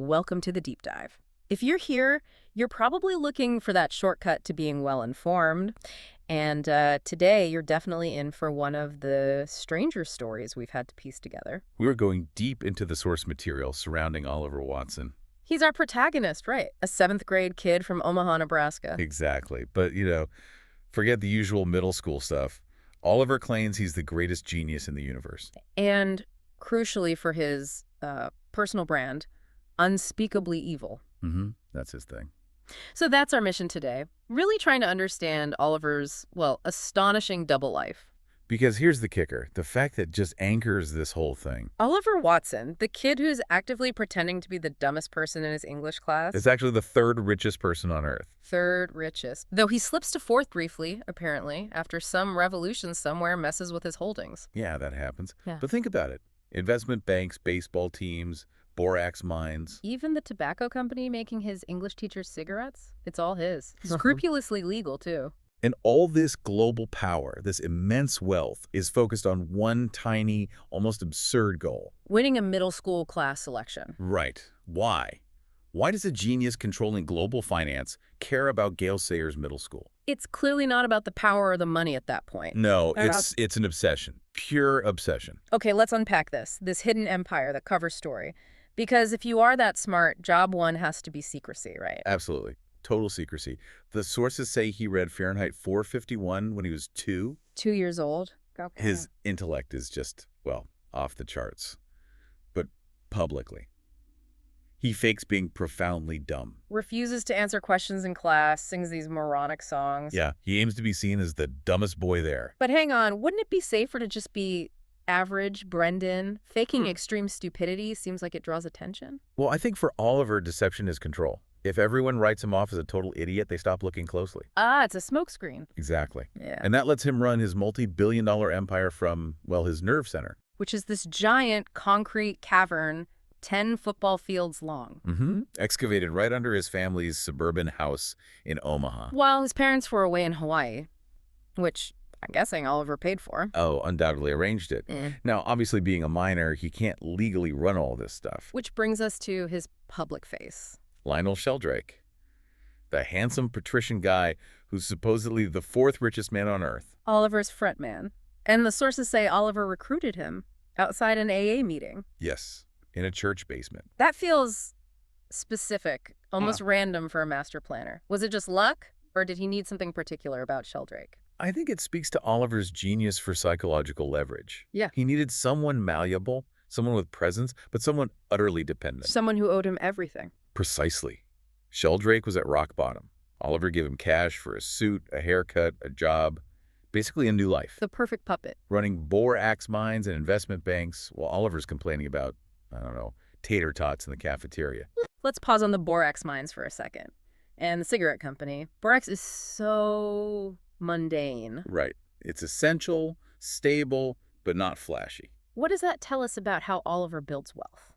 welcome to the deep dive. If you're here, you're probably looking for that shortcut to being well-informed. And today, you're definitely in for one of the stranger stories we've had to piece together. We're going deep into the source material surrounding Oliver Watson. He's our protagonist, right? A 7th grade kid from Omaha, Nebraska. Exactly. But, forget the usual middle school stuff. Oliver claims he's the greatest genius in the universe. And crucially for his personal brand, unspeakably evil. That's his thing. So that's our mission today. Really trying to understand Oliver's, astonishing double life. Because here's the kicker, the fact that just anchors this whole thing. Oliver Watson, the kid who's actively pretending to be the dumbest person in his English class. Is actually the 3rd richest person on Earth. 3rd richest. Though he slips to 4th briefly, apparently, after some revolution somewhere messes with his holdings. Yeah, that happens. Yeah. But think about it. Investment banks, baseball teams, borax mines. Even the tobacco company making his English teacher's cigarettes, it's all his. Scrupulously legal, too. And all this global power, this immense wealth, is focused on one tiny, almost absurd goal. Winning a middle school class selection. Right. Why? Why does a genius controlling global finance care about Gale Sayers Middle School? It's clearly not about the power or the money at that point. No, it's an obsession. Pure obsession. Okay, let's unpack this hidden empire, the cover story. Because if you are that smart, job one has to be secrecy, right? Absolutely. Total secrecy. The sources say he read Fahrenheit 451 when he was 2. 2 years old? Okay. His intellect is just, off the charts. But publicly. He fakes being profoundly dumb. Refuses to answer questions in class, sings these moronic songs. Yeah, he aims to be seen as the dumbest boy there. But hang on, wouldn't it be safer to just be average Brendan? Faking extreme stupidity seems like it draws attention. Well, I think for Oliver, deception is control. If everyone writes him off as a total idiot, they stop looking closely. Ah, it's a smokescreen. Exactly. Yeah. And that lets him run his multi-billion-dollar empire from, his nerve center. Which is this giant concrete cavern 10 football fields long. Excavated right under his family's suburban house in Omaha. While his parents were away in Hawaii, which I'm guessing Oliver paid for. Oh, undoubtedly arranged it. Now, obviously being a minor, he can't legally run all this stuff. Which brings us to his public face. Lionel Sheldrake, the handsome patrician guy who's supposedly the 4th richest man on Earth. Oliver's front man. And the sources say Oliver recruited him outside an AA meeting. Yes, in a church basement. That feels specific, almost random for a master planner. Was it just luck, or did he need something particular about Sheldrake? I think it speaks to Oliver's genius for psychological leverage. Yeah. He needed someone malleable, someone with presence, but someone utterly dependent. Someone who owed him everything. Precisely. Sheldrake was at rock bottom. Oliver gave him cash for a suit, a haircut, a job, basically a new life. The perfect puppet. Running borax mines and investment banks while Oliver's complaining about, tater tots in the cafeteria. Let's pause on the borax mines for a second. And the cigarette company. Borax is so mundane. Right. It's essential, stable, but not flashy. What does that tell us about how Oliver builds wealth?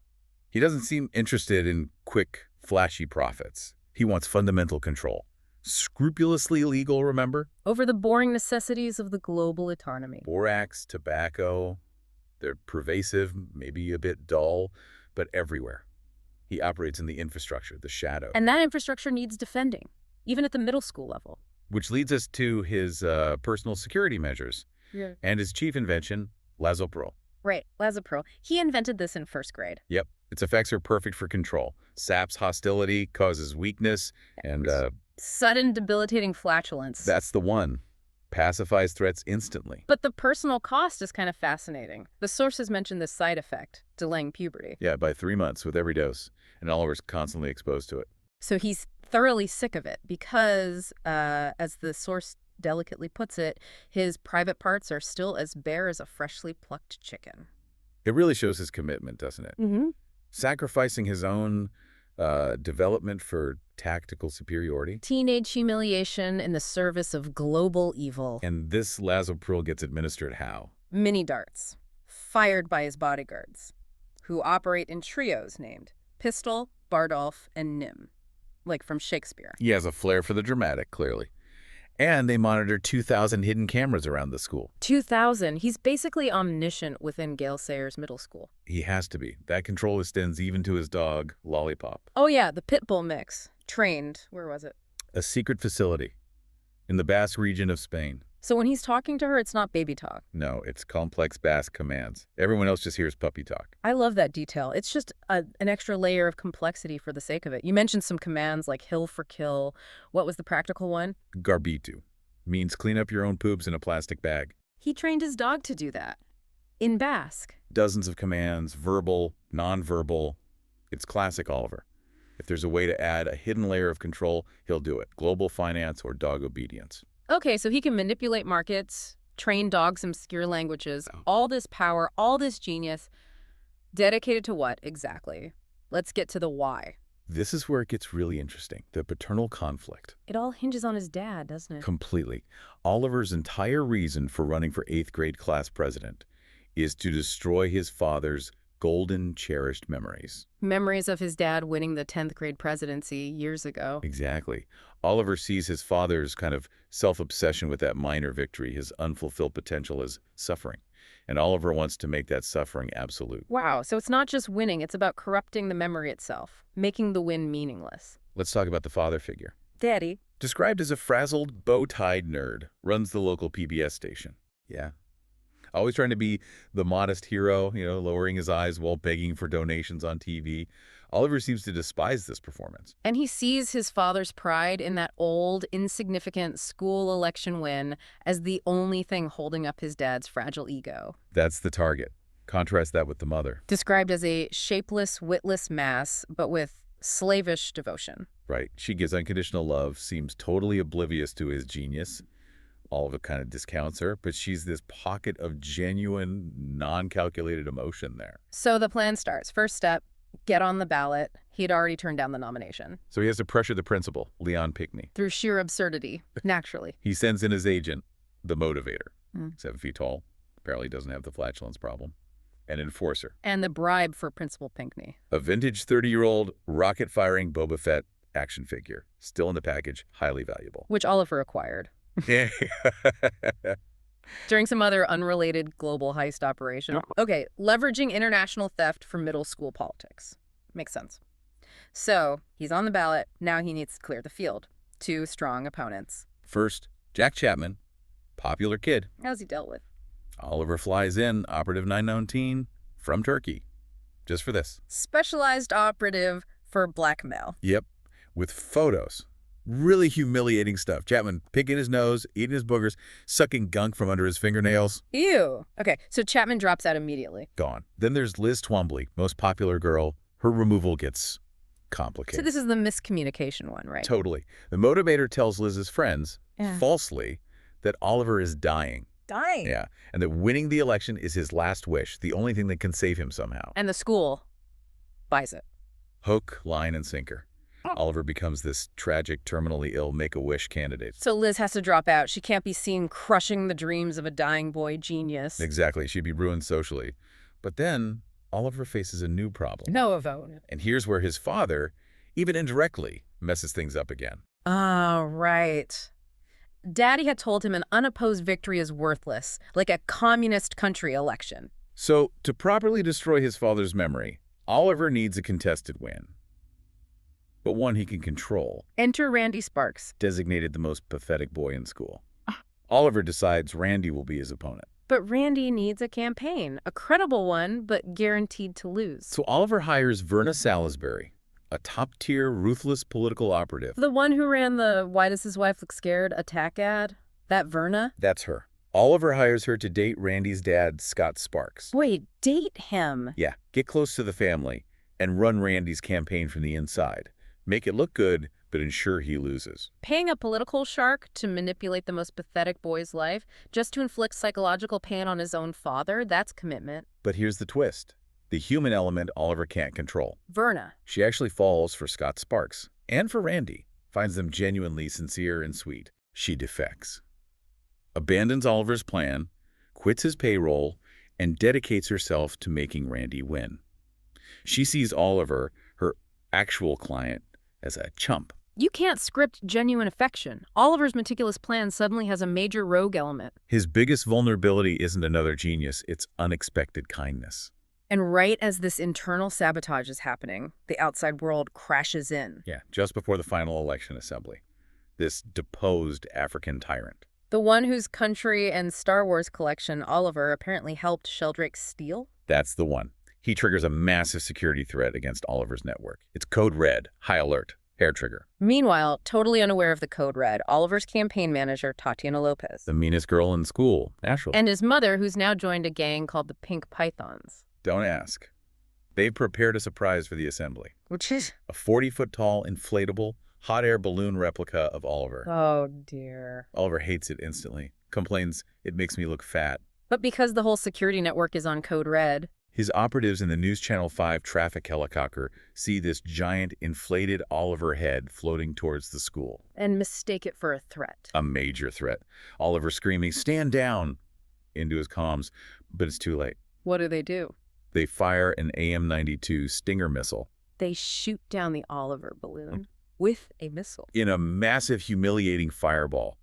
He doesn't seem interested in quick, flashy profits. He wants fundamental control. Scrupulously legal, remember? Over the boring necessities of the global economy. Borax, tobacco, they're pervasive, maybe a bit dull, but everywhere. He operates in the infrastructure, the shadow. And that infrastructure needs defending, even at the middle school level. Which leads us to his personal security measures. Yeah. And his chief invention, Lazopro. Right, Lazopro. He invented this in 1st grade. Yep. Its effects are perfect for control. Saps hostility, causes weakness, and sudden debilitating flatulence. That's the one. Pacifies threats instantly. But the personal cost is kind of fascinating. The sources mention this side effect, delaying puberty. Yeah, by 3 months with every dose. And Oliver's constantly exposed to it. So he's thoroughly sick of it because, as the source delicately puts it, his private parts are still as bare as a freshly plucked chicken. It really shows his commitment, doesn't it? Sacrificing his own development for tactical superiority. Teenage humiliation in the service of global evil. And this Lazopril gets administered how? Mini darts, fired by his bodyguards, who operate in trios named Pistol, Bardolph, and Nym, like from Shakespeare. He has a flair for the dramatic, clearly. And they monitor 2,000 hidden cameras around the school. 2,000. He's basically omniscient within Gale Sayers Middle School. He has to be. That control extends even to his dog, Lollipop. Oh yeah, the pit bull mix. Trained. Where was it? A secret facility in the Basque region of Spain. So when he's talking to her, it's not baby talk. No, it's complex Basque commands. Everyone else just hears puppy talk. I love that detail. It's just an extra layer of complexity for the sake of it. You mentioned some commands like hill for kill. What was the practical one? Garbitu means clean up your own poops in a plastic bag. He trained his dog to do that. In Basque. Dozens of commands, verbal, nonverbal. It's classic Oliver. If there's a way to add a hidden layer of control, he'll do it. Global finance or dog obedience. Okay, so he can manipulate markets, train dogs in obscure languages, all this power, all this genius. Dedicated to what exactly? Let's get to the why. This is where it gets really interesting. The paternal conflict. It all hinges on his dad, doesn't it? Completely. Oliver's entire reason for running for 8th grade class president is to destroy his father's golden, cherished memories. Memories of his dad winning the 10th grade presidency years ago. Exactly. Oliver sees his father's kind of self-obsession with that minor victory, his unfulfilled potential, as suffering. And Oliver wants to make that suffering absolute. Wow, so it's not just winning, it's about corrupting the memory itself, making the win meaningless. Let's talk about the father figure. Daddy. Described as a frazzled, bow-tied nerd, runs the local PBS station. Yeah. Always trying to be the modest hero, lowering his eyes while begging for donations on TV. Oliver seems to despise this performance. And he sees his father's pride in that old, insignificant school election win as the only thing holding up his dad's fragile ego. That's the target. Contrast that with the mother. Described as a shapeless, witless mass, but with slavish devotion. Right. She gives unconditional love, seems totally oblivious to his genius. Oliver kind of discounts her, but she's this pocket of genuine, non-calculated emotion there. So the plan starts. First step, get on the ballot. He'd already turned down the nomination. So he has to pressure the principal, Leon Pickney. Through sheer absurdity, naturally. He sends in his agent, the motivator, 7 feet tall, apparently doesn't have the flatulence problem, an enforcer. And the bribe for Principal Pinkney. A vintage 30-year-old rocket-firing Boba Fett action figure, still in the package, highly valuable. Which Oliver acquired. Yeah. During some other unrelated global heist operation. Okay, leveraging international theft for middle school politics. Makes sense. So, he's on the ballot. Now he needs to clear the field. 2 strong opponents. First, Jack Chapman, popular kid. How's he dealt with? Oliver flies in, operative 919, from Turkey. Just for this. Specialized operative for blackmail. Yep, with photos. Really humiliating stuff. Chapman picking his nose, eating his boogers, sucking gunk from under his fingernails. Ew. Okay, so Chapman drops out immediately. Gone. Then there's Liz Twombly, most popular girl. Her removal gets So complicated. this is the miscommunication one, right? Totally. The motivator tells Liz's friends, falsely, that Oliver is dying. Dying? Yeah, and that winning the election is his last wish, the only thing that can save him somehow. And the school buys it. Hook, line, and sinker. Oliver becomes this tragic, terminally ill Make-A-Wish candidate. So Liz has to drop out. She can't be seen crushing the dreams of a dying boy genius. Exactly. She'd be ruined socially. But then Oliver faces a new problem. No vote. And here's where his father, even indirectly, messes things up again. Oh, right. Daddy had told him an unopposed victory is worthless, like a communist country election. So, to properly destroy his father's memory, Oliver needs a contested win. But one he can control. Enter Randy Sparks. Designated the most pathetic boy in school. Oliver decides Randy will be his opponent. But Randy needs a campaign, a credible one, but guaranteed to lose. So Oliver hires Verna Salisbury, a top-tier, ruthless political operative. The one who ran the "Why Does His Wife Look Scared" attack ad? That Verna? That's her. Oliver hires her to date Randy's dad, Scott Sparks. Wait, date him? Yeah, get close to the family and run Randy's campaign from the inside. Make it look good, but ensure he loses. Paying a political shark to manipulate the most pathetic boy's life just to inflict psychological pain on his own father, that's commitment. But here's the twist. The human element Oliver can't control. Verna. She actually falls for Scott Sparks and for Randy, finds them genuinely sincere and sweet. She defects. Abandons Oliver's plan, quits his payroll, and dedicates herself to making Randy win. She sees Oliver, her actual client, as a chump, You can't script genuine affection. Oliver's meticulous plan suddenly has a major rogue element. His biggest vulnerability isn't another genius, it's unexpected kindness. And right as this internal sabotage is happening, the outside world crashes in. Yeah, just before the final election assembly. This deposed African tyrant. The one whose country and Star Wars collection Oliver apparently helped Sheldrake steal? That's the one. He triggers a massive security threat against Oliver's network. It's code red, high alert, hair trigger. Meanwhile, totally unaware of the code red, Oliver's campaign manager, Tatiana Lopez. The meanest girl in school, naturally. And his mother, who's now joined a gang called the Pink Pythons. Don't ask. They've prepared a surprise for the assembly. Which is? A 40-foot-tall, inflatable, hot air balloon replica of Oliver. Oh, dear. Oliver hates it instantly. Complains, it makes me look fat. But because the whole security network is on code red. His operatives in the News Channel 5 traffic helicopter see this giant, inflated Oliver head floating towards the school. And mistake it for a threat. A major threat. Oliver screaming, "Stand down!" into his comms, but it's too late. What do? They fire an AIM-92 Stinger missile. They shoot down the Oliver balloon with a missile. In a massive, humiliating fireball.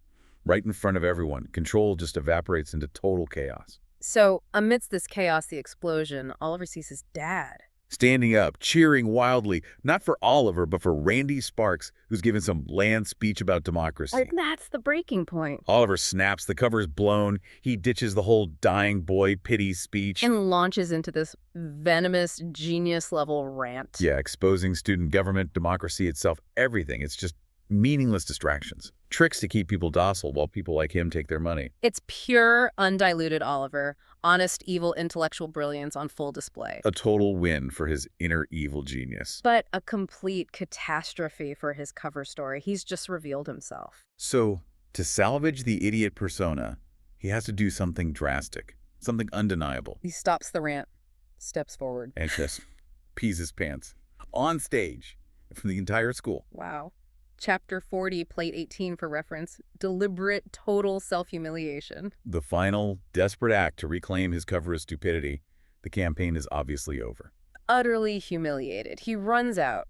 Right in front of everyone. Control just evaporates into total chaos. So, amidst this chaos, the explosion, Oliver sees his dad. Standing up, cheering wildly, not for Oliver, but for Randy Sparks, who's given some bland speech about democracy. And that's the breaking point. Oliver snaps, the cover's blown, he ditches the whole dying boy pity speech. And launches into this venomous, genius-level rant. Yeah, exposing student government, democracy itself, everything. It's just meaningless distractions. Tricks to keep people docile while people like him take their money. It's pure, undiluted Oliver. Honest, evil, intellectual brilliance on full display. A total win for his inner evil genius. But a complete catastrophe for his cover story. He's just revealed himself. So, to salvage the idiot persona, he has to do something drastic, something undeniable. He stops the rant, steps forward. And just pees his pants. On stage, from the entire school. Wow. Chapter 40, Plate 18 for reference. Deliberate, total self-humiliation. The final, desperate act to reclaim his cover of stupidity. The campaign is obviously over. Utterly humiliated. He runs out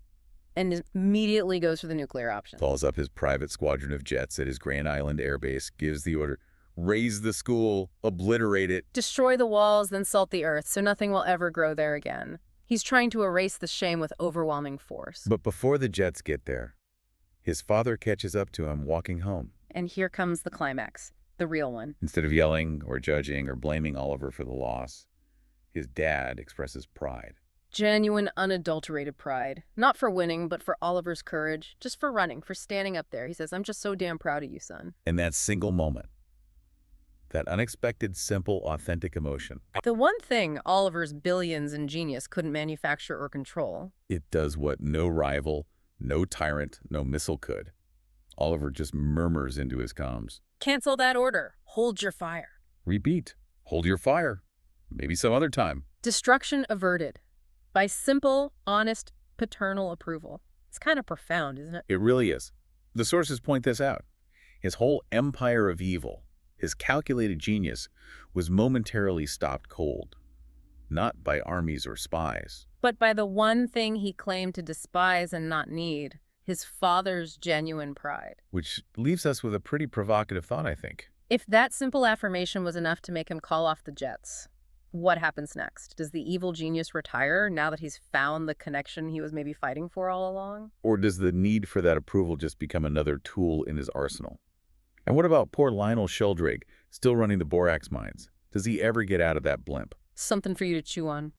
and immediately goes for the nuclear option. Calls up his private squadron of jets at his Grand Island Air Base, gives the order, raze the school, obliterate it. Destroy the walls, then salt the earth, so nothing will ever grow there again. He's trying to erase the shame with overwhelming force. But before the jets get there, his father catches up to him walking home. And here comes the climax, the real one. Instead of yelling or judging or blaming Oliver for the loss, his dad expresses pride. Genuine, unadulterated pride. Not for winning, but for Oliver's courage. Just for running, for standing up there. He says, "I'm just so damn proud of you, son." In that single moment, that unexpected, simple, authentic emotion, The one thing Oliver's billions in genius couldn't manufacture or control. it does what no rival, no tyrant, no missile could. Oliver just murmurs into his comms. Cancel that order. Hold your fire. Repeat. Hold your fire. Maybe some other time. Destruction averted. By simple, honest, paternal approval. It's kind of profound, isn't it? It really is. The sources point this out. His whole empire of evil, his calculated genius, was momentarily stopped cold. Not by armies or spies. But by the one thing he claimed to despise and not need, his father's genuine pride. Which leaves us with a pretty provocative thought, I think. If that simple affirmation was enough to make him call off the jets, what happens next? Does the evil genius retire now that he's found the connection he was maybe fighting for all along? Or does the need for that approval just become another tool in his arsenal? And what about poor Lionel Sheldrake, still running the borax mines? Does he ever get out of that blimp? Something for you to chew on.